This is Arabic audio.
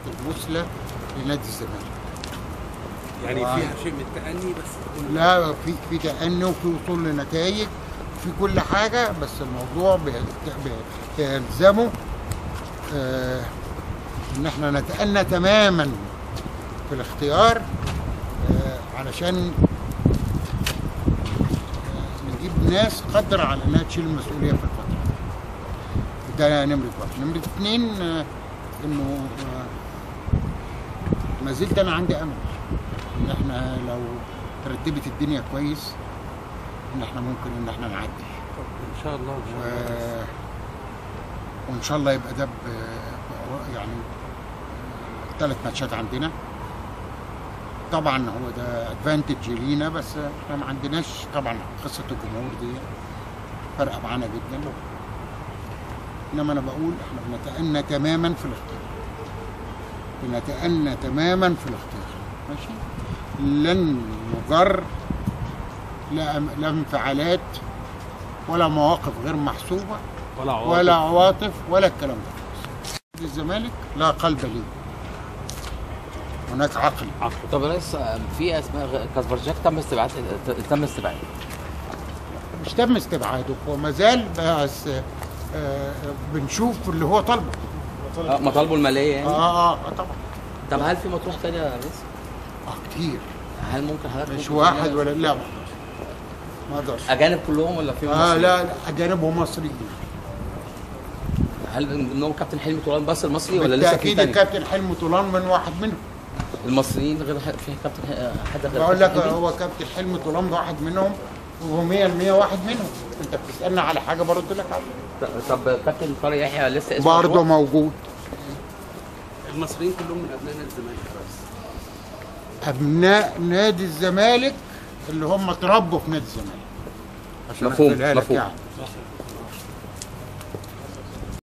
المثلى لنادي الزمالك. يعني فيها شيء من التأني بس؟ لا، في تأني وفي وصول لنتائج في كل حاجة، بس الموضوع بيلزمه ان احنا نتأنى تماما في الاختيار علشان نجيب ناس قادرة على انها تشيل المسؤولية في الفترة. ده نمرة واحد. نمرة اتنين انه ما زلت انا عندي امل ان احنا لو ترتبت الدنيا كويس ان احنا ممكن ان احنا نعدي ان شاء الله. وان شاء الله يبقى ده يعني 3 ماتشات عندنا. طبعا هو ده ادفانتج لينا، بس احنا ما عندناش طبعا قصه الجمهور دي فارقه معانا جدا. انما انا بقول احنا بنتأنى تماما في الاختيار، بنتأنى تماما في الاختيار. ماشي، لن نجر لا انفعالات ولا مواقف غير محسوبه ولا عواطف ولا الكلام ده. الزمالك لا قلب ليه، هناك عقل. طب رئيس، في اسماء كاسبرجاك تم استبعاده. مش تم استبعاده، هو ما زال، بس بنشوف اللي هو طالبه. مطالبه الماليه يعني. طبعا. طب هل في مطروح ثانيه يا رئيس؟ كتير. هل ممكن حضرتك مش واحد ولا لا، ما اقدرش. اجانب كلهم ولا في مصريين؟ لا اجانب ومصريين. هل منهم كابتن حلمي طولان بس المصري ولا لسه في بالتأكيد الكابتن حلمي طولان من واحد منهم. المصريين غير في كابتن حد غير؟ بقول لك هو كابتن حلمي طولان واحد منهم، وهو 100% واحد منهم. انت بتسألني على حاجه برد لك عليها. طب كابتن طارق يحيى لسه اسمه برضه موجود. المصريين كلهم من ابناء نادي الزمالك يا ريس؟ ابناء نادي الزمالك اللي هم اتربوا في نادي الزمالك. مفهوم. يعني.